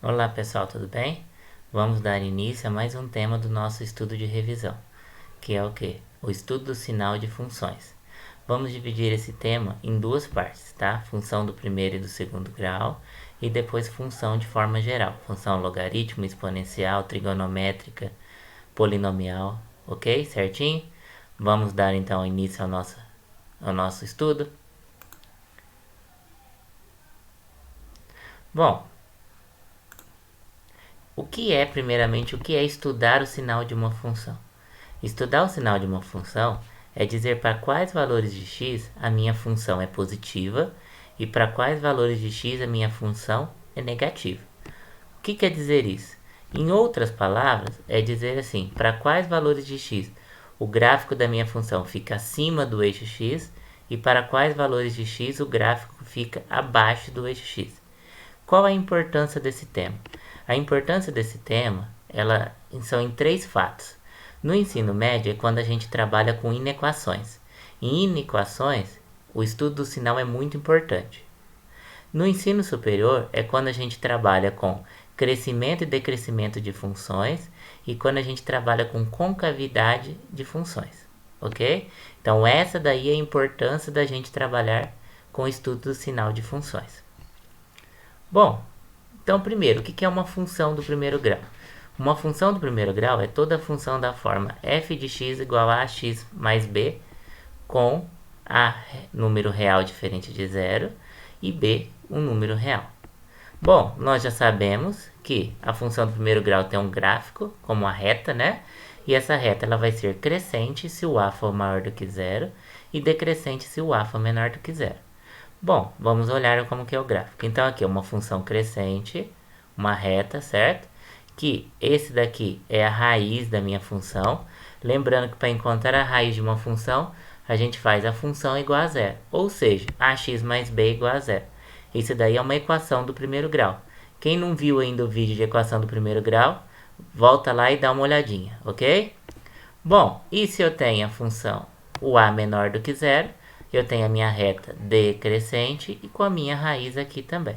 Olá pessoal, tudo bem? Vamos dar início a mais um tema do nosso estudo de revisão, que é o que? O estudo do sinal de funções. Vamos dividir esse tema em duas partes, tá? Função do primeiro e do segundo grau e depois função de forma geral, função logaritmo, exponencial, trigonométrica, polinomial, ok? Certinho? Vamos dar então início ao nosso estudo. Bom, primeiramente, o que é estudar o sinal de uma função? Estudar o sinal de uma função é dizer para quais valores de x a minha função é positiva e para quais valores de x a minha função é negativa. O que quer dizer isso? Em outras palavras, é dizer assim, para quais valores de x o gráfico da minha função fica acima do eixo x e para quais valores de x o gráfico fica abaixo do eixo x. Qual a importância desse tema? A importância desse tema, são em três fatos. No ensino médio é quando a gente trabalha com inequações. Em inequações, o estudo do sinal é muito importante. No ensino superior é quando a gente trabalha com crescimento e decrescimento de funções e quando a gente trabalha com concavidade de funções, ok? Então essa daí é a importância da gente trabalhar com o estudo do sinal de funções. Bom, então primeiro, o que é uma função do primeiro grau? Uma função do primeiro grau é toda função da forma f de x igual a x mais b com a número real diferente de zero e b um número real. Bom, nós já sabemos que a função do primeiro grau tem um gráfico, como a reta, né? E essa reta ela vai ser crescente se o a for maior do que zero e decrescente se o a for menor do que zero. Bom, vamos olhar como que é o gráfico. Então aqui é uma função crescente, uma reta, certo? Que esse daqui é a raiz da minha função. Lembrando que para encontrar a raiz de uma função, a gente faz a função igual a zero. Ou seja, ax mais b igual a zero. Isso daí é uma equação do primeiro grau. Quem não viu ainda o vídeo de equação do primeiro grau, volta lá e dá uma olhadinha, ok? Bom, e se eu tenho a função o a menor do que zero, eu tenho a minha reta decrescente e com a minha raiz aqui também.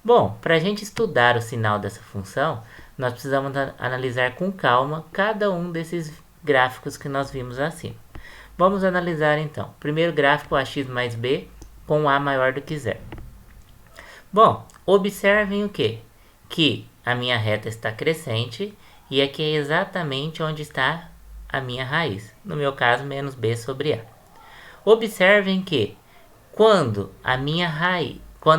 Bom, para a gente estudar o sinal dessa função, nós precisamos analisar com calma cada um desses gráficos que nós vimos acima. Vamos analisar então. Primeiro gráfico, ax mais b com a maior do que zero. Bom, observem o quê? Que a minha reta está crescente e aqui é exatamente onde está a minha raiz. No meu caso, menos b sobre a. Observem que quando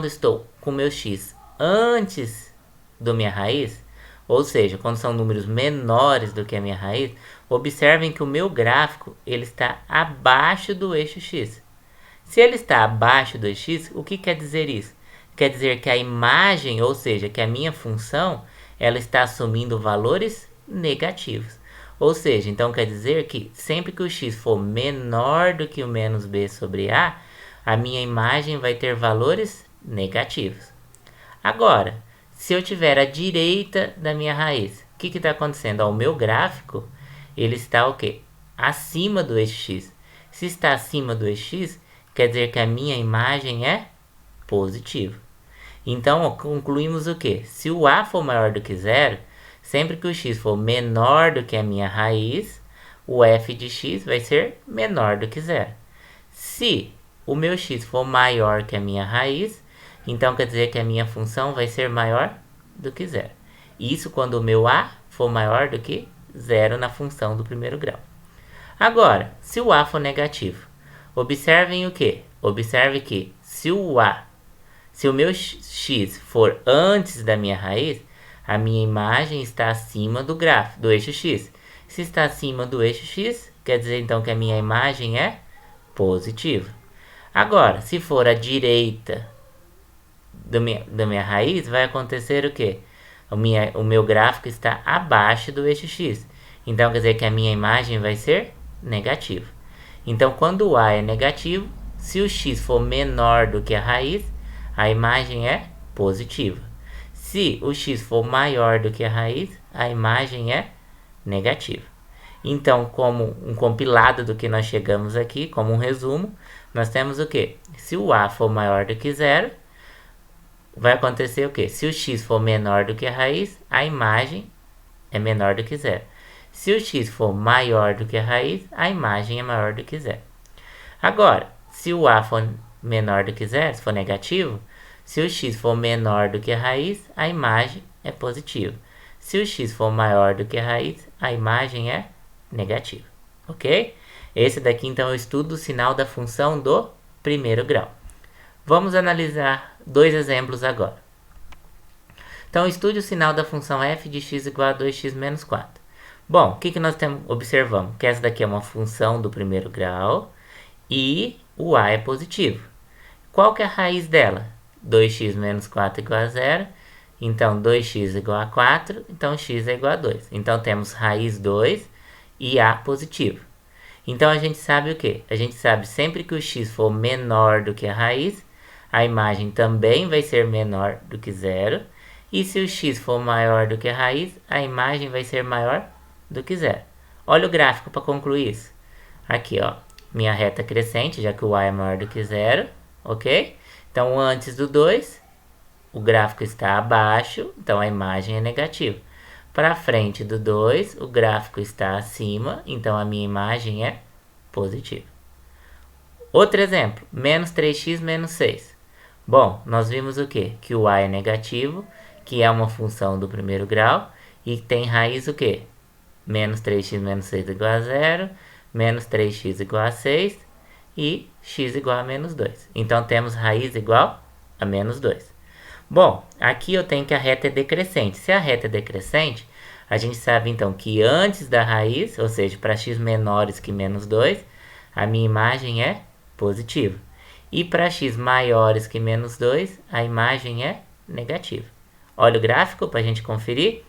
estou com meu x antes do minha raiz, ou seja, quando são números menores do que a minha raiz, observem que o meu gráfico ele está abaixo do eixo x. Se ele está abaixo do eixo x, o que quer dizer isso? Quer dizer que a imagem, ou seja, que a minha função, ela está assumindo valores negativos. Ou seja, então quer dizer que sempre que o x for menor do que o menos b sobre a minha imagem vai ter valores negativos. Agora, se eu tiver à direita da minha raiz, o que está acontecendo? O meu gráfico, ele está o quê? Acima do eixo x. Se está acima do eixo x, quer dizer que a minha imagem é positiva. Então, concluímos o quê? Se o a for maior do que zero, sempre que o x for menor do que a minha raiz, o f de x vai ser menor do que zero. Se o meu x for maior que a minha raiz, então quer dizer que a minha função vai ser maior do que zero. Isso quando o meu a for maior do que zero na função do primeiro grau. Agora, se o a for negativo, observem o quê? Observe que se o meu x for antes da minha raiz, a minha imagem está acima do gráfico, do eixo x. Se está acima do eixo x, quer dizer então que a minha imagem é positiva. Agora, se for à direita da minha raiz, vai acontecer o quê? O meu gráfico está abaixo do eixo x. Então, quer dizer que a minha imagem vai ser negativa. Então, quando o a é negativo, se o x for menor do que a raiz, a imagem é positiva. Se o x for maior do que a raiz, a imagem é negativa. Então, como um compilado do que nós chegamos aqui, como um resumo, nós temos o quê? Se o a for maior do que zero, vai acontecer o quê? Se o x for menor do que a raiz, a imagem é menor do que zero. Se o x for maior do que a raiz, a imagem é maior do que zero. Agora, se o a for menor do que zero, se for negativo, se o x for menor do que a raiz, a imagem é positiva. Se o x for maior do que a raiz, a imagem é negativa. Ok? Esse daqui, então, é o estudo do sinal da função do primeiro grau. Vamos analisar dois exemplos agora. Então, estude o sinal da função f de x igual a 2x menos 4. Bom, o que nós observamos? Que essa daqui é uma função do primeiro grau e o a é positivo. Qual que é a raiz dela? 2x menos 4 igual a 0. Então, 2x igual a 4. Então, x é igual a 2. Então, temos raiz 2 e a positivo. Então, a gente sabe o quê? A gente sabe sempre que o x for menor do que a raiz, a imagem também vai ser menor do que 0. E se o x for maior do que a raiz, a imagem vai ser maior do que 0. Olha o gráfico para concluir isso. Aqui, ó, minha reta crescente, já que o a é maior do que 0, ok? Então, antes do 2, o gráfico está abaixo, então a imagem é negativa. Para frente do 2, o gráfico está acima, então a minha imagem é positiva. Outro exemplo, menos 3x menos 6. Bom, nós vimos o quê? Que o a é negativo, que é uma função do primeiro grau, e tem raiz o quê? Menos 3x menos 6 igual a 0, menos 3x igual a 6 e x igual a menos 2. Então, temos raiz igual a menos 2. Bom, aqui eu tenho que a reta é decrescente. Se a reta é decrescente, a gente sabe então que antes da raiz, ou seja, para x menores que menos 2, a minha imagem é positiva. E para x maiores que menos 2, a imagem é negativa. Olha o gráfico para a gente conferir.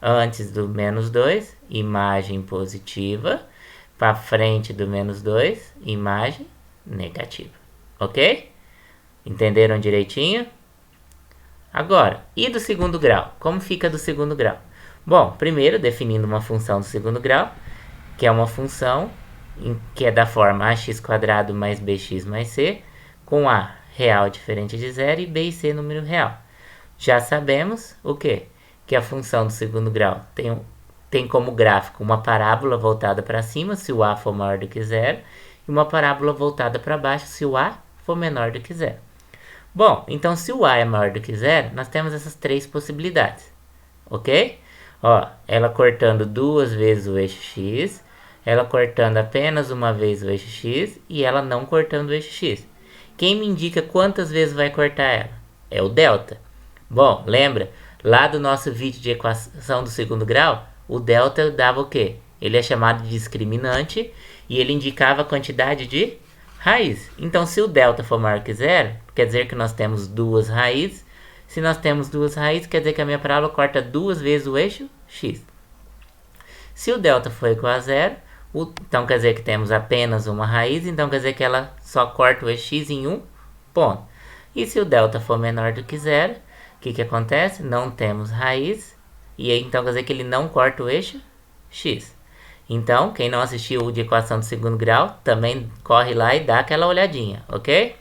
Antes do menos 2, imagem positiva. Para frente do menos 2, imagem negativa. Ok? Entenderam direitinho? Agora, e do segundo grau? Como fica do segundo grau? Bom, primeiro definindo uma função do segundo grau, que é uma função que é da forma ax² mais bx mais c, com a real diferente de zero e b e c número real. Já sabemos o quê? Que a função do segundo grau tem como gráfico uma parábola voltada para cima, se o a for maior do que zero, e uma parábola voltada para baixo, se o a for menor do que zero. Bom, então se o a é maior do que zero, nós temos essas três possibilidades, ok? Ó, ela cortando duas vezes o eixo x, ela cortando apenas uma vez o eixo x e ela não cortando o eixo x. Quem me indica quantas vezes vai cortar ela? É o delta. Bom, lembra? Lá do nosso vídeo de equação do segundo grau, o delta dava o quê? Ele é chamado de discriminante e ele indicava a quantidade de raiz. Então, se o delta for maior que zero, quer dizer que nós temos duas raízes. Se nós temos duas raízes, quer dizer que a minha parábola corta duas vezes o eixo x. Se o delta for igual a zero, então quer dizer que temos apenas uma raiz, então quer dizer que ela só corta o eixo x em um ponto. E se o delta for menor do que zero, o que acontece? Não temos raiz, e aí então quer dizer que ele não corta o eixo x. Então, quem não assistiu o de equação do segundo grau, também corre lá e dá aquela olhadinha, ok?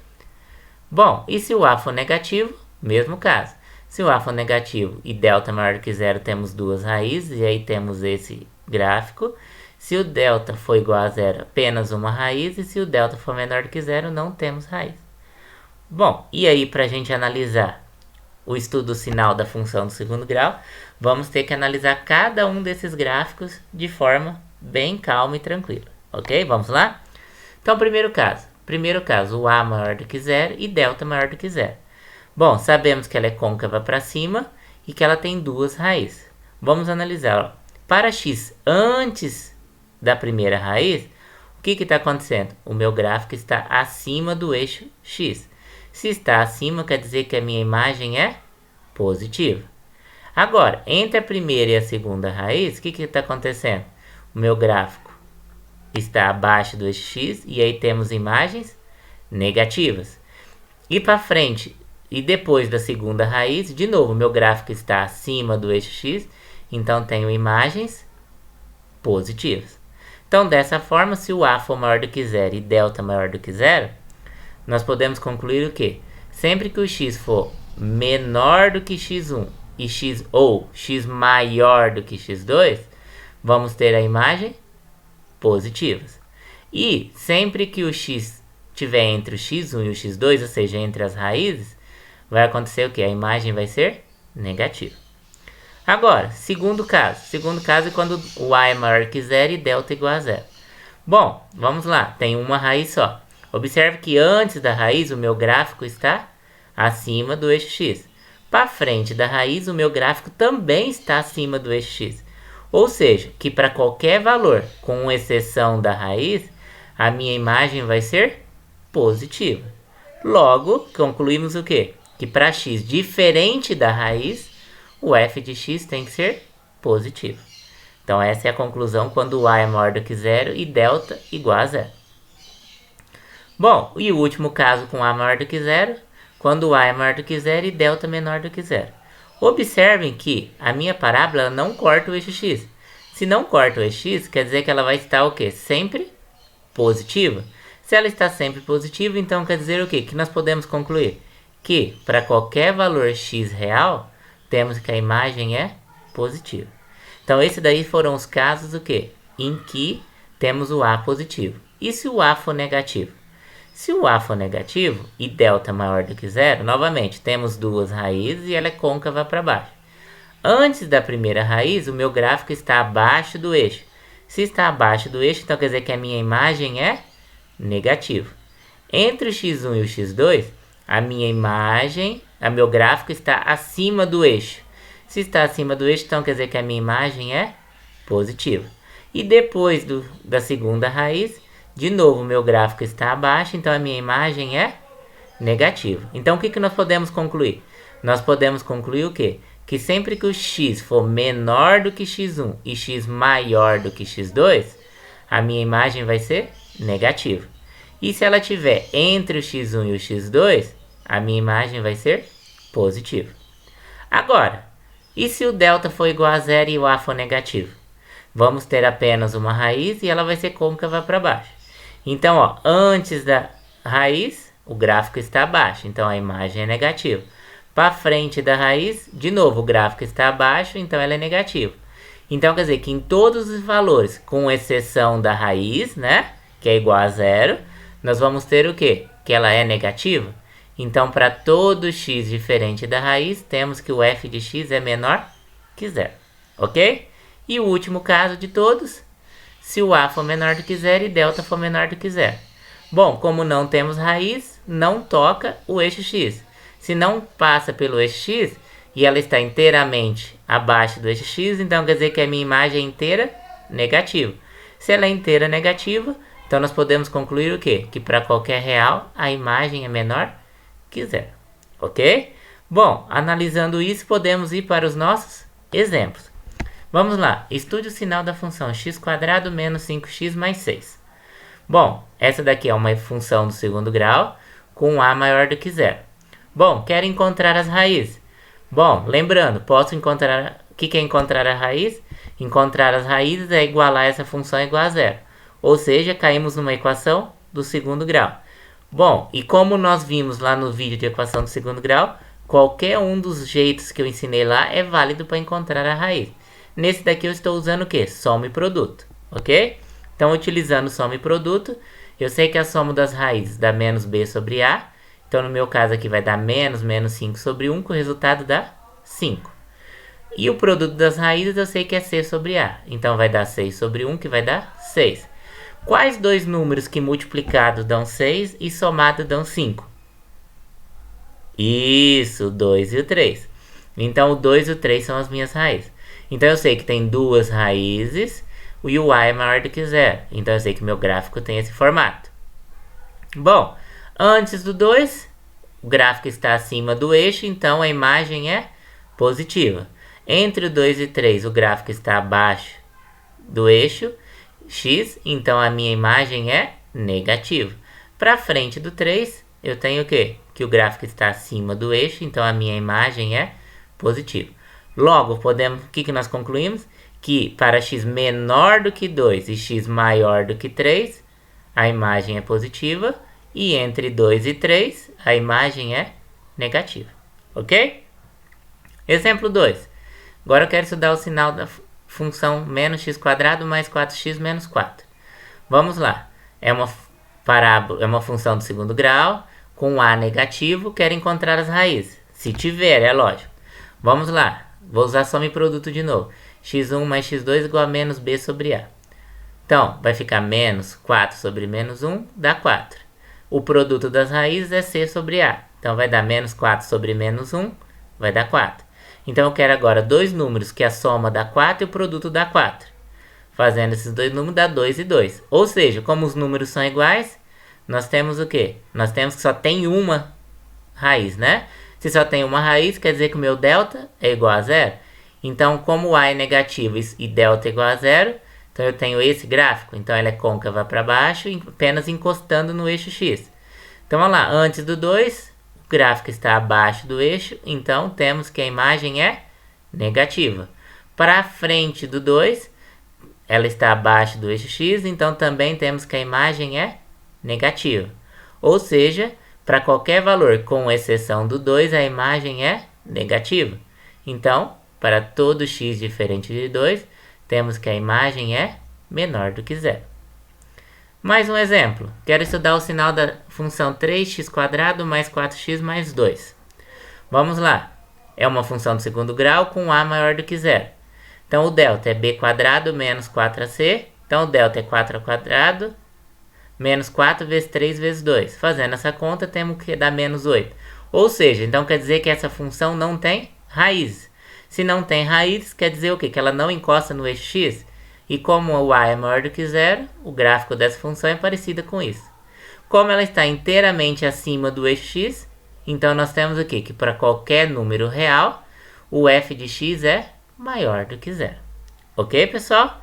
Bom, e se o a for negativo? Mesmo caso. Se o a for negativo e delta maior do que zero, temos duas raízes, e aí temos esse gráfico. Se o delta for igual a zero, apenas uma raiz, e se o delta for menor do que zero, não temos raiz. Bom, e aí para a gente analisar o estudo do sinal da função do segundo grau, vamos ter que analisar cada um desses gráficos de forma bem calma e tranquila, ok? Vamos lá? Então, primeiro caso, o a maior do que zero e delta maior do que zero. Bom, sabemos que ela é côncava para cima e que ela tem duas raízes. Vamos analisar. Ó. Para x antes da primeira raiz, o que está acontecendo? O meu gráfico está acima do eixo x. Se está acima, quer dizer que a minha imagem é positiva. Agora, entre a primeira e a segunda raiz, o que está acontecendo? O meu gráfico está abaixo do eixo x e aí temos imagens negativas. E para frente e depois da segunda raiz, de novo, meu gráfico está acima do eixo x, então tenho imagens positivas. Então, dessa forma, se o a for maior do que zero e delta maior do que zero, nós podemos concluir o quê? Sempre que o x for menor do que x1 e x maior do que x2, vamos ter a imagem positivas. E sempre que o x estiver entre o x1 e o x2, ou seja, entre as raízes, vai acontecer o que? A imagem vai ser negativa. Agora, segundo caso. Segundo caso é quando o a é maior que zero e delta igual a zero. Bom, vamos lá. Tem uma raiz só. Observe que antes da raiz o meu gráfico está acima do eixo x. Para frente da raiz o meu gráfico também está acima do eixo x. Ou seja, que para qualquer valor, com exceção da raiz, a minha imagem vai ser positiva. Logo, concluímos o quê? Que para x diferente da raiz, o f de x tem que ser positivo. Então essa é a conclusão quando o a é maior do que zero e delta igual a zero. Bom, e o último caso com a maior do que zero, quando o a é maior do que zero e delta menor do que zero. Observem que a minha parábola não corta o eixo x. Se não corta o eixo x, quer dizer que ela vai estar o quê? Sempre positiva. Se ela está sempre positiva, então quer dizer o quê? Que nós podemos concluir que para qualquer valor x real, temos que a imagem é positiva. Então, esses daí foram os casos o quê? Em que temos o a positivo. E se o a for negativo? Se o a for negativo e delta maior do que zero, novamente, temos duas raízes e ela é côncava para baixo. Antes da primeira raiz, o meu gráfico está abaixo do eixo. Se está abaixo do eixo, então quer dizer que a minha imagem é negativa. Entre o x1 e o x2, a minha imagem, meu gráfico está acima do eixo. Se está acima do eixo, então quer dizer que a minha imagem é positiva. E depois da segunda raiz, de novo, meu gráfico está abaixo, então a minha imagem é negativa. Então, o que nós podemos concluir? Nós podemos concluir o quê? Que sempre que o x for menor do que x1 e x maior do que x2, a minha imagem vai ser negativa. E se ela estiver entre o x1 e o x2, a minha imagem vai ser positiva. Agora, e se o delta for igual a zero e o a for negativo? Vamos ter apenas uma raiz e ela vai ser côncava para baixo. Então, ó, antes da raiz, o gráfico está abaixo, então a imagem é negativa. Para frente da raiz, de novo, o gráfico está abaixo, então ela é negativa. Então, quer dizer que em todos os valores, com exceção da raiz, né, que é igual a zero, nós vamos ter o quê? Que ela é negativa. Então, para todo x diferente da raiz, temos que o f de x é menor que zero, ok? E o último caso de todos, se o a for menor do que zero e delta for menor do que zero. Bom, como não temos raiz, não toca o eixo x. Se não passa pelo eixo x e ela está inteiramente abaixo do eixo x, então quer dizer que a minha imagem é inteira negativa. Se ela é inteira negativa, então nós podemos concluir o quê? Que para qualquer real, a imagem é menor que zero, ok? Bom, analisando isso, podemos ir para os nossos exemplos. Vamos lá, estude o sinal da função x² menos 5x mais 6. Bom, essa daqui é uma função do segundo grau com a maior do que zero. Bom, quero encontrar as raízes. Bom, lembrando, posso encontrar... O que é encontrar a raiz? Encontrar as raízes é igualar essa função igual a zero. Ou seja, caímos numa equação do segundo grau. Bom, e como nós vimos lá no vídeo de equação do segundo grau, qualquer um dos jeitos que eu ensinei lá é válido para encontrar a raiz. Nesse daqui eu estou usando o quê? Soma e produto, ok? Então, utilizando soma e produto, eu sei que a soma das raízes dá menos b sobre a. Então, no meu caso aqui vai dar menos 5 sobre 1, que o resultado dá 5. E o produto das raízes eu sei que é c sobre a. Então, vai dar 6 sobre 1, que vai dar 6. Quais dois números que multiplicados dão 6 e somados dão 5? Isso, o 2 e o 3. Então, o 2 e o 3 são as minhas raízes. Então, eu sei que tem duas raízes e o a é maior do que zero. Então, eu sei que meu gráfico tem esse formato. Bom, antes do 2, o gráfico está acima do eixo, então a imagem é positiva. Entre o 2 e 3, o gráfico está abaixo do eixo x, então a minha imagem é negativa. Para frente do 3, eu tenho o quê? Que o gráfico está acima do eixo, então a minha imagem é positiva. Logo, o que nós concluímos? Que para x menor do que 2 e x maior do que 3, a imagem é positiva. E entre 2 e 3, a imagem é negativa. ok? Exemplo 2. Agora eu quero estudar o sinal da função menos x quadrado mais 4x menos 4. Vamos lá. É uma parábola, é uma função do segundo grau com a negativo, quero encontrar as raízes. Se tiver, é lógico. Vamos lá. Vou usar soma e produto de novo. x1 mais x2 igual a menos b sobre a. Então, vai ficar menos 4 sobre menos 1, dá 4. O produto das raízes é c sobre a. Então, vai dar menos 4 sobre menos 1, vai dar 4. Então, eu quero agora dois números que a soma dá 4 e o produto dá 4. Fazendo esses dois números dá 2 e 2. Ou seja, como os números são iguais, nós temos o quê? Nós temos que só tem uma raiz, né? Se só tem uma raiz, quer dizer que o meu delta é igual a zero. Então, como a é negativo e delta é igual a zero, então eu tenho esse gráfico. Então, ela é côncava para baixo, apenas encostando no eixo x. Então, vamos lá. Antes do 2, o gráfico está abaixo do eixo. Então, temos que a imagem é negativa. Para frente do 2, ela está abaixo do eixo x. Então, também temos que a imagem é negativa. Ou seja, para qualquer valor, com exceção do 2, a imagem é negativa. Então, para todo x diferente de 2, temos que a imagem é menor do que zero. Mais um exemplo. Quero estudar o sinal da função 3x² mais 4x mais 2. Vamos lá. É uma função do segundo grau com a maior do que zero. Então, o delta é b² menos 4ac. Então, o delta é 4² menos 4 vezes 3 vezes 2. Fazendo essa conta, temos que dar menos 8. Ou seja, então quer dizer que essa função não tem raízes. Se não tem raízes, quer dizer o quê? Que ela não encosta no eixo x. E como o a é maior do que zero, o gráfico dessa função é parecido com isso. Como ela está inteiramente acima do eixo x, então nós temos o quê? Que para qualquer número real, o f de x é maior do que zero. Ok, pessoal?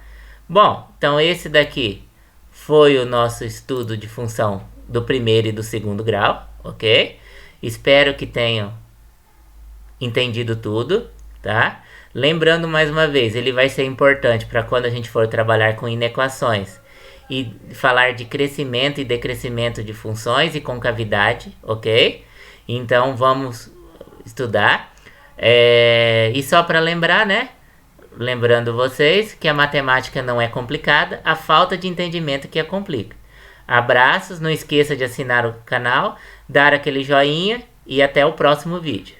Bom, então esse daqui foi o nosso estudo de função do primeiro e do segundo grau, ok? Espero que tenham entendido tudo, tá? Lembrando mais uma vez, ele vai ser importante para quando a gente for trabalhar com inequações e falar de crescimento e decrescimento de funções e concavidade, ok? Então vamos estudar. E só para lembrar, né? Lembrando vocês que a matemática não é complicada, a falta de entendimento que a complica. Abraços, não esqueça de assinar o canal, dar aquele joinha e até o próximo vídeo.